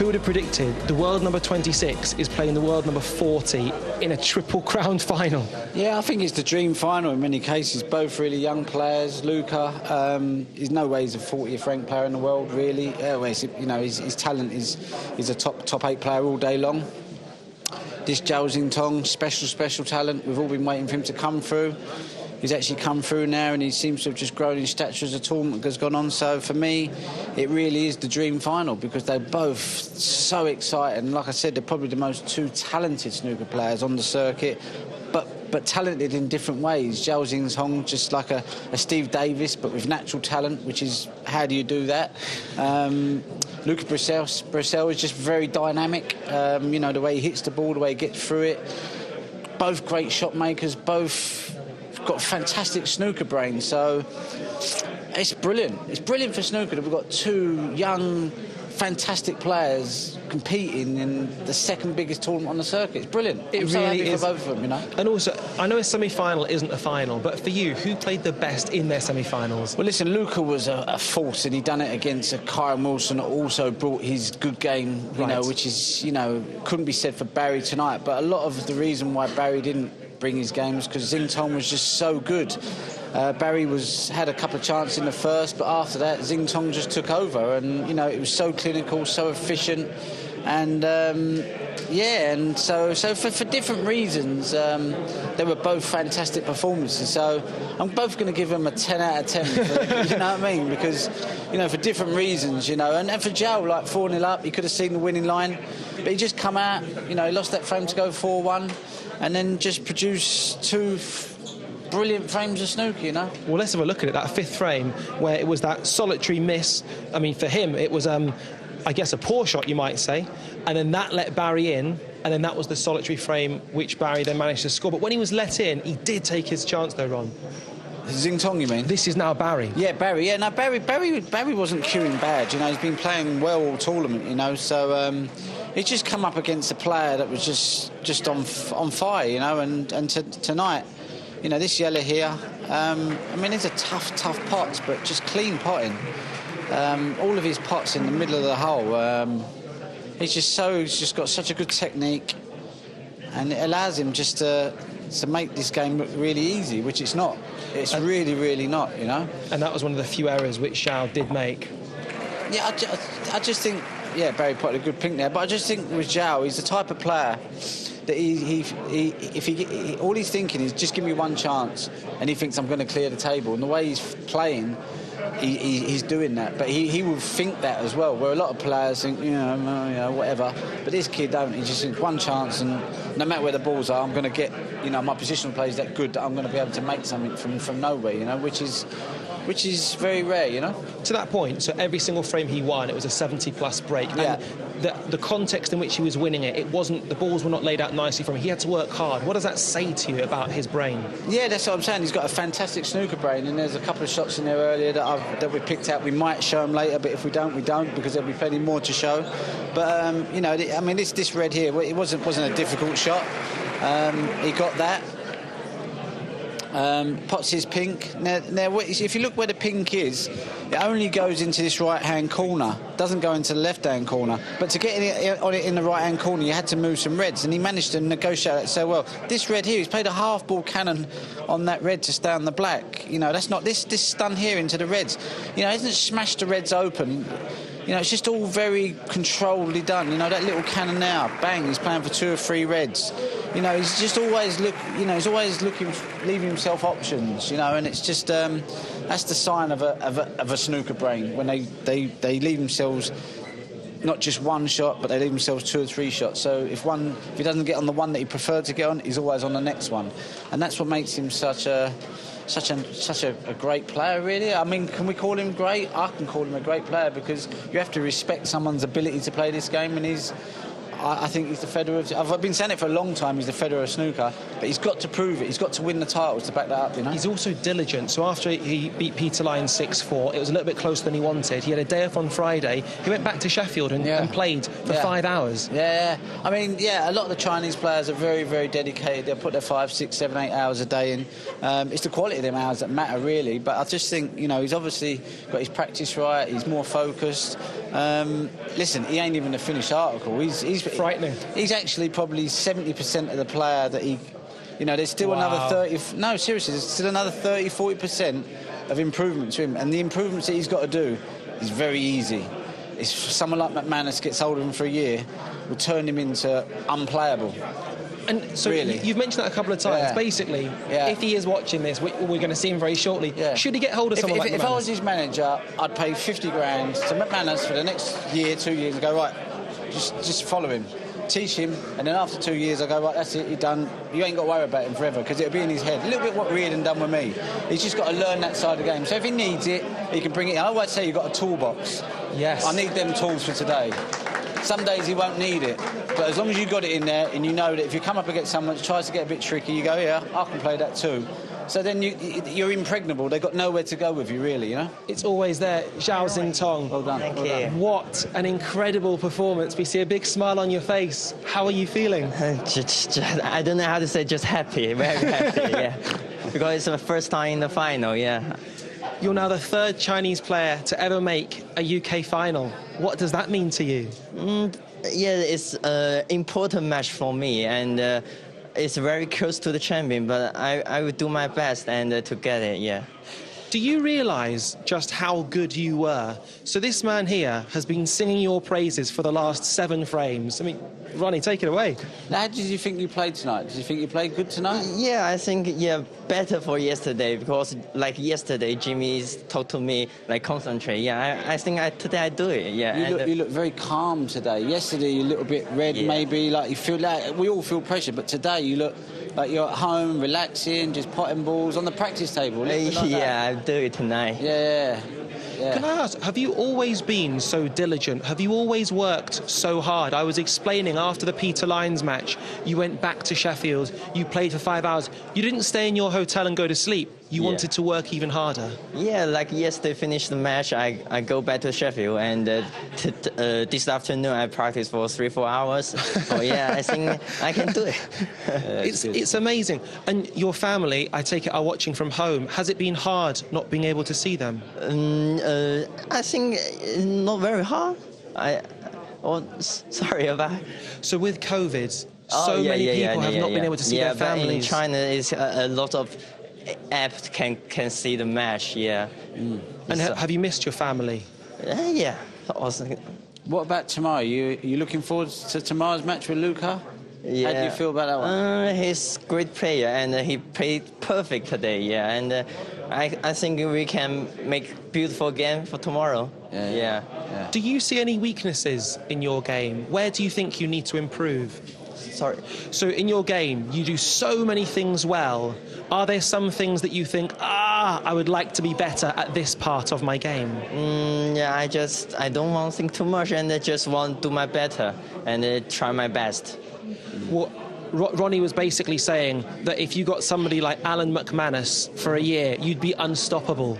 Who would have predicted the world number 26 is playing the world number 40 in a Triple Crown final? Yeah, I think it's the dream final in many cases. Both really young players. Luca, he's no way he's a 40th ranked player in the world, really. His talent is a top 8 player all day long. This Zhao Xintong, special talent. We've all been waiting for him to come through. He's actually come through now, and he seems to have just grown in stature as the tournament has gone on. So for me, it really is the dream final because they're both so exciting. Like I said, they're probably the most 2 talented snooker players on the circuit, but talented in different ways. Zhao Xintong, just like a Steve Davis, but with natural talent, which is, how do you do that? Luca Brissell is just very dynamic. The way he hits the ball, the way he gets through it. Both great shot makers, both got fantastic snooker brains, so it's brilliant. It's brilliant for snooker that we've got 2 young, fantastic players competing in the second biggest tournament on the circuit. It's brilliant. I'm so happy for both of them, And also, I know a semi-final isn't a final, but for you, who played the best in their semi-finals? Well, listen, Luca was a force, and he done it against a Kyron Wilson that also brought his good game, which is, couldn't be said for Barry tonight. But a lot of the reason why Barry didn't bring his game was because Xintong was just so good. Barry had a couple of chances in the first, but after that, Xintong just took over, and it was so clinical, so efficient, and and so for different reasons, they were both fantastic performances. So I'm both going to give them a 10 out of 10. For, you know what I mean? Because for different reasons, and for Zhao, like 4-0 up, he could have seen the winning line, but he just come out, he lost that frame to go 4-1, and then just produced 2 brilliant frames of snooker, Well, let's have a look at it. That 5th frame where it was that solitary miss. I mean, for him, it was, I guess, a poor shot, you might say. And then that let Barry in. And then that was the solitary frame which Barry then managed to score. But when he was let in, he did take his chance, though, Ron. Xintong, you mean? This is now Barry. Yeah, Barry. Yeah, no, Barry wasn't queuing bad. He's been playing well all tournament. So he's just come up against a player that was just on fire. And tonight, this yellow here. It's a tough pot, but just clean potting. All of his pots in the middle of the hole. He's just got such a good technique, and it allows him just to make this game look really easy, which it's not. It's really not, And that was one of the few errors which Zhao did make. Yeah, I just think, Barry put a good pink there, but I just think with Zhao, he's the type of player that all he's thinking is just give me one chance, and he thinks I'm going to clear the table. And the way he's playing, he's doing that, but he will think that as well. Where a lot of players think, whatever, but this kid don't. He just thinks one chance, and no matter where the balls are, I'm going to get. My positional play is that good that I'm going to be able to make something from nowhere. Which is very rare, To that point, so every single frame he won, it was a 70-plus break. Yeah. And the context in which he was winning it, the balls were not laid out nicely for him. He had to work hard. What does that say to you about his brain? Yeah, that's what I'm saying. He's got a fantastic snooker brain, and there's a couple of shots in there earlier that we picked out. We might show them later, but if we don't, we don't, because there'll be plenty more to show. But, this red here, it wasn't a difficult shot. He got that. Pots his pink. Now, if you look where the pink is, it only goes into this right-hand corner. Doesn't go into the left-hand corner. But to get it in the right-hand corner, you had to move some reds, and he managed to negotiate that so well. This red here, he's played a half-ball cannon on that red to stay on the black. That's not this stun here into the reds. He hasn't smashed the reds open. It's just all very controlledly done. That little cannon now, bang, he's playing for 2 or 3 reds. He's just always looking, leaving himself options. And it's just that's the sign of a snooker brain, when they leave themselves not just one shot, but they leave themselves 2 or 3 shots. So if he doesn't get on the one that he preferred to get on, he's always on the next one, and that's what makes him such a great player, really. Can we call him great? I can call him a great player, because you have to respect someone's ability to play this game, and I think he's the Federer. I've been saying it for a long time. He's the Federer of snooker, but he's got to prove it. He's got to win the titles to back that up. You know. He's also diligent. So after he beat Peter Line 6-4, it was a little bit closer than he wanted. He had a day off on Friday. He went back to Sheffield and played for 5 hours. Yeah, I mean, a lot of the Chinese players are very, very dedicated. They'll put their 5, 6, 7, 8 hours a day in. It's the quality of them hours that matter, really. But I just think, he's obviously got his practice right. He's more focused. Listen, he ain't even a finished article. He's frightening. He's actually probably 70% of the player that he... there's still another 30... No, seriously, there's still another 30, 40% of improvement to him. And the improvements that he's got to do is very easy. If someone like McManus gets hold of him for a year, will turn him into unplayable. And so really? You've mentioned that a couple of times. Basically, if he is watching this, we're going to see him very shortly. Should he get hold of someone like McManus? If I was his manager, I'd pay 50 grand to McManus for the next year, 2 years, and go, right, just follow him. Teach him, and then after 2 years I go, right, that's it, you're done. You ain't got to worry about him forever, because it'll be in his head. A little bit what Reardon done with me. He's just got to learn that side of the game. So if he needs it, he can bring it in. I always say you've got a toolbox. Yes. I need them tools for today. Some days he won't need it, but as long as you've got it in there and you know that if you come up against someone that tries to get a bit tricky, you go, yeah, I can play that too. So then you're impregnable. They've got nowhere to go with you, really, It's always there. Zhao Xintong. Well done. Thank you. What an incredible performance. We see a big smile on your face. How are you feeling? I don't know how to say, just happy, very happy, Because it's the first time in the final, You're now the 3rd Chinese player to ever make a UK final. What does that mean to you? It's an important match for me, and it's very close to the champion, but I will do my best and to get it, Do you realise just how good you were? So this man here has been singing your praises for the last 7 frames. I mean, Ronnie, take it away. Now, how did you think you played tonight? Did you think you played good tonight? I think, better for yesterday, because like yesterday, Jimmy told to me, concentrate. I think today I do it, You look very calm today. Yesterday, you're a little bit red, maybe, like you feel like, we all feel pressure, but today you look like you're at home, relaxing, just potting balls on the practice table. I'll do it tonight. Can I ask, have you always been so diligent? Have you always worked so hard? I was explaining after the Peter Lyons match, you went back to Sheffield, you played for 5 hours. You didn't stay in your hotel and go to sleep. You wanted to work even harder. Like yesterday finished the match, I go back to Sheffield, and this afternoon I practice for 3-4 hours. So I think I can do it. It's amazing. And your family, I take it, are watching from home. Has it been hard not being able to see them? I think not very hard. Sorry about it. So with COVID, many people have not been able to see their families. But in China, is a lot of apps can see the match, Mm. And have you missed your family? Awesome. What about tomorrow? You looking forward to tomorrow's match with Luca? How do you feel about that one? He's a great player, and he played perfect today, and I think we can make beautiful game for tomorrow. Do you see any weaknesses in your game? Where do you think you need to improve? Sorry. So in your game, you do so many things well. Are there some things that you think, I would like to be better at this part of my game? I don't want to think too much, and I just want to do my better and try my best. Well, Ronnie was basically saying that if you got somebody like Alan McManus for a year, you'd be unstoppable.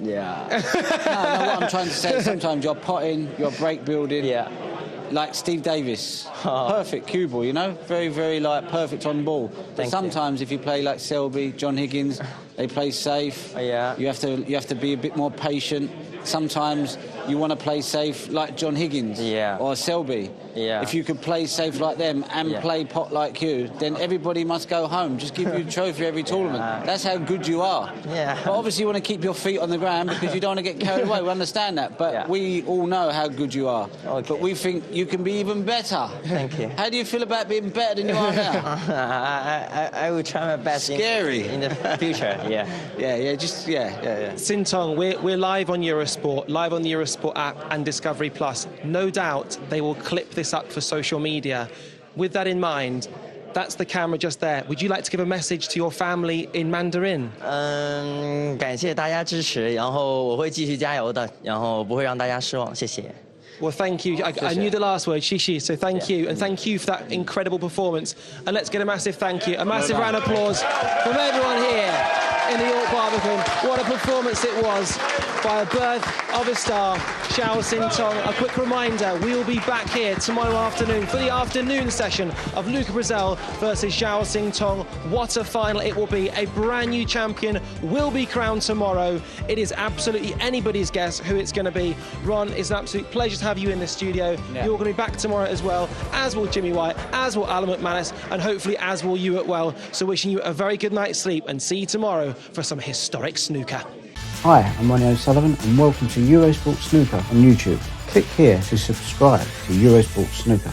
No, what I'm trying to say is sometimes you're potting, you're break building. Like Steve Davis. Perfect cue ball, Very, very, perfect on ball. But sometimes if you play like Selby, John Higgins, they play safe. You have to be a bit more patient. Sometimes you want to play safe like John Higgins or Selby. If you could play safe like them and play pot like you, then everybody must go home. Just give you a trophy every tournament. That's how good you are. But obviously you want to keep your feet on the ground because you don't want to get carried away. We understand that. But we all know how good you are. But we think you can be even better. Thank you. How do you feel about being better than you are now? I will try my best. Scary. In the future, Xintong, we're live on Eurosport, live on the Eurosport app and Discovery Plus. No doubt they will clip this up for social media. With that in mind, that's the camera just there. Would you like to give a message to your family in Mandarin? 感谢大家支持，然后我会继续加油的，然后不会让大家失望，谢谢。Well, thank you. I knew the last word, shishi, so thank you. And thank you for that incredible performance. And let's get a massive thank you, a massive round of applause from everyone here in the York Barbican. What a performance it was by a birth of a star, Zhao Xintong. A quick reminder, we will be back here tomorrow afternoon for the afternoon session of Luca Brazil versus Zhao Xintong. What a final it will be. A brand new champion will be crowned tomorrow. It is absolutely anybody's guess who it's going to be. Ron, it's an absolute pleasure to have you in the studio. Yeah. You're going to be back tomorrow as well, as will Jimmy White, as will Alan McManus, and hopefully as will you as well. So wishing you a very good night's sleep and see you tomorrow for some historic snooker. Hi, I'm Ronnie O'Sullivan and welcome to Eurosport Snooker on YouTube. Click here to subscribe to Eurosport Snooker.